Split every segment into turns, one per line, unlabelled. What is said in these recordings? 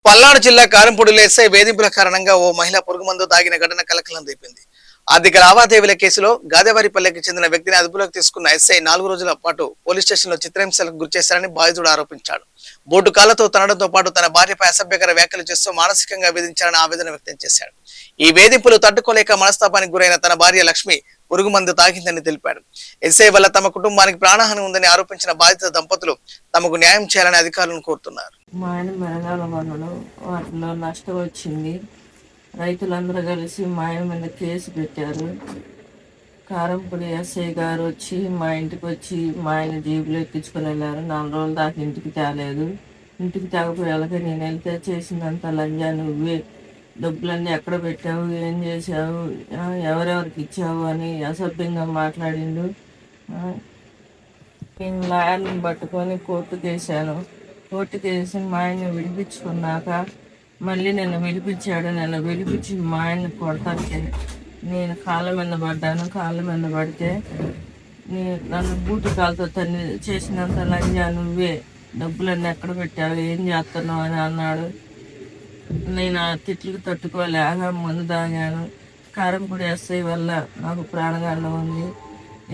పల్నాడు జిల్లా కారంపూడిలో ఎస్ఐ వేధింపుల కారణంగా ఓ మహిళ పురుగుమందు తాగిన ఘటన కలకలం రేపింది. ఆర్థిక లావాదేవీల కేసులో గాదేవారిపల్లెకి చెందిన వ్యక్తిని అదుపులోకి తీసుకున్న ఎస్ఐ 4 రోజుల పాటు పోలీస్ స్టేషన్లో చిత్రహింసలకు గురిచేశారని బాధితుడు ఆరోపించాడు. బోటు కాళ్లతో తనడంతో పాటు తన భార్యపై అసభ్యకర వ్యాఖ్యలు చేస్తూ మానసికంగా వేధించారని ఆవేదన వ్యక్తం చేశాడు. ఈ వేధింపులు తట్టుకోలేక మనస్తాపానికి గురైన తన భార్య లక్ష్మి పురుగుమందు తాగిందని తెలిపాడు. ఎస్ఐ వల్ల తమ కుటుంబానికి ప్రాణహాని ఉందని ఆరోపించిన బాధిత దంపతులు తమకు న్యాయం చేయాలని అధికారులను కోరుతున్నారు.
మా ఆయన మెరగాల వనరు వాటిలో నష్టం వచ్చింది. రైతులందరూ కలిసి మా ఆయన మీద కేసు పెట్టారు. కారంపూడి ఎస్ఐ గారు వచ్చి మా ఇంటికి వచ్చి మా ఆయన జీబులో ఎక్కించుకొని వెళ్ళారు. 4 రోజుల దాకా ఇంటికి తేలేదు. ఇంటికి తేకపోయాక నేను వెళ్తే చేసిందంత లంజా, నువ్వే డబ్బులన్నీ ఎక్కడ పెట్టావు, ఏం చేసావు, ఎవరెవరికి ఇచ్చావు అని అసభ్యంగా మాట్లాడిండు. నేను లాయర్ని పట్టుకొని కోర్టుకు వేసాను. కోర్టుకు వేసి మా ఆయన్ని విడిపించుకున్నాక మళ్ళీ నన్ను విడిపించాడు. నన్ను విడిపించి మా ఆయన్ని కొడతానికి నేను కాళ్ళ మీద పడ్డాను. కాళ్ళ మీద పడితే నన్ను బూటు కాలుతో తన్ని చేసినంత లంజా, నువ్వే డబ్బులన్నీ ఎక్కడ పెట్టావు, ఏం చేస్తున్నావు అని అన్నాడు. నేను ఆ తిట్లకు తట్టుకోలేక మందు తాగాను. కారంపూడి ఎస్ఐ వల్ల నాకు ప్రాణగండం ఉంది.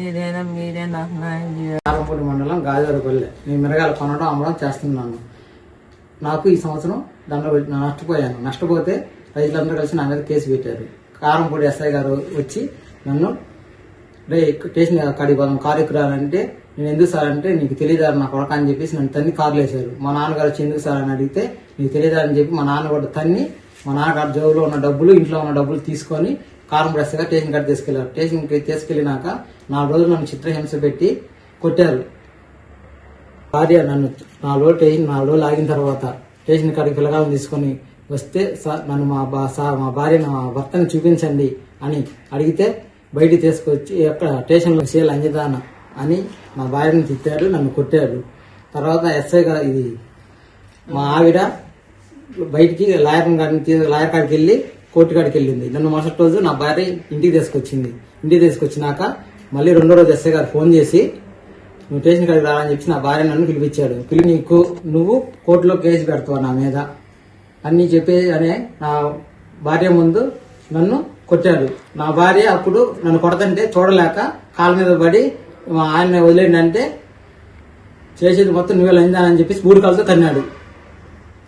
ఏదైనా మీరే నాకు న్యాయం చేయాలి.
కారంపూడి మండలం గాదేవారిపల్లె. నేను మిరగాయలు కొనడం అమ్మడం చేస్తున్నాను. నాకు ఈ సంవత్సరం నష్టపోతే రైతులందరూ కలిసి నా మీద కేసు పెట్టారు. కారంపూడి ఎస్ఐ గారు వచ్చి నన్ను స్టేషన్ కాడికి పోదాం, కారు ఎక్కురాలంటే నేను ఎందుకు సార్ అంటే నీకు తెలియదారు నా కొడక అని చెప్పేసి నన్ను తన్ని కార్లు వేశారు. మా నాన్నగారు వచ్చి ఎందుకు సార్ అని అడిగితే నీకు తెలియదారని చెప్పి మా నాన్న కూడా తన్ని మా నాన్నగారు జోబులో ఉన్న డబ్బులు, ఇంట్లో ఉన్న డబ్బులు తీసుకొని కారంపూడి ఎస్ఐ గారు స్టేషన్ కాడికి తీసుకెళ్లారు. స్టేషన్కి తీసుకెళ్లినాక 4 రోజులు నన్ను చిత్రహింస పెట్టి కొట్టారు. భార్య నన్ను 4 రోజులు ఆగిన తర్వాత స్టేషన్ కాడికి పిల్లగాలను తీసుకొని వస్తే నన్ను మా భార్య నా భర్తని చూపించండి అని అడిగితే బయటికి తీసుకొచ్చి అక్కడ స్టేషన్లో సీఎల్ అంజదాన అని మా భార్యని తిట్టాడు, నన్ను కొట్టాడు. తర్వాత ఎస్ఐ గారు ఇది మా ఆవిడ బయటికి లాయర్ కాడికి వెళ్ళి కోర్టు కాడికి వెళ్ళింది. నన్ను మరుసటి రోజు నా భార్య ఇంటికి తీసుకొచ్చింది. ఇంటికి తీసుకొచ్చినాక మళ్ళీ 2వ రోజు ఎస్ఐ గారు ఫోన్ చేసి నువ్వు స్టేషన్ కాడికి రావాలని చెప్పి నా భార్య నన్ను పిలిపించాడు. నువ్వు కోర్టులో కేసు పెడతావు నా మీద అన్ని అనే నా భార్య ముందు నన్ను కొట్టాడు. నా భార్య అప్పుడు నన్ను కొడతంటే చూడలేక కాళ్ళ మీద పడి ఆయన వదిలేండంటే చేసేది మొత్తం నువ్వే లంజానని చెప్పేసి 3 కాళ్ళతో తన్నాడు.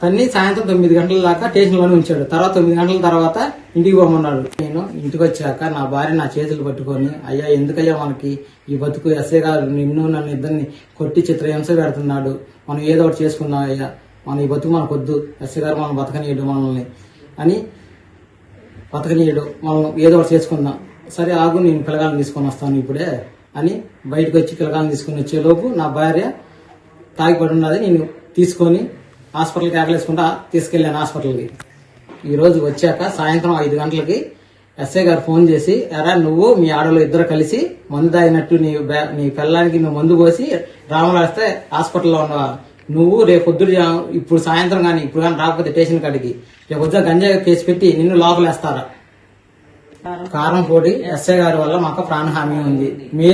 తన్ని సాయంత్రం 9 గంటల దాకా స్టేషన్లోనే ఉంచాడు. తర్వాత 9 గంటల తర్వాత ఇంటికి పోమన్నాడు. నేను ఇంటికి వచ్చాక నా భార్య నా చేతులు పట్టుకొని అయ్యా ఎందుకయ్యా మనకి ఈ బతుకు, ఎస్ఐ గారు నన్ను ఇద్దరిని కొట్టి చిత్రహింస పెడుతున్నాడు, మనం ఏదో ఒకటి చేసుకుందాం అయ్యా, మన ఈ బతుకు మనకొద్దు, ఎస్ఐ గారు మనం బతకనీయడు మనల్ని అని బతకనీయడు, మనం ఏదో ఒకటి చేసుకుందాం, సరే ఆగు నేను పిల్లగాలను తీసుకొని వస్తాను ఇప్పుడే అని బయటకు వచ్చి పిల్లగాలను తీసుకొని వచ్చేలోపు నా భార్య తాగిపడి ఉన్నది. నేను తీసుకొని హాస్పిటల్కి ఆకలేసుకుంటా తీసుకెళ్లాను హాస్పిటల్కి. ఈ రోజు వచ్చాక సాయంత్రం 5 గంటలకి ఎస్ఐ గారు ఫోన్ చేసి ఎరా నువ్వు మీ ఆడలో ఇద్దరు కలిసి మందు తాగినట్టు నీ పిల్లానికి నువ్వు మందు పోసి రామలాస్తే హాస్పిటల్లో ఉన్నవా, నువ్వు ఇప్పుడు సాయంత్రం కానీ ఇప్పుడు కానీ రాకపోతే స్టేషన్ కాడికి రేపు వచ్చా గంజాయి కేసు పెట్టి నిన్ను లోపలేస్తారా. కారంపూడి ఎస్ఐ గారి వల్ల మాకు ప్రాణహాని ఉంది.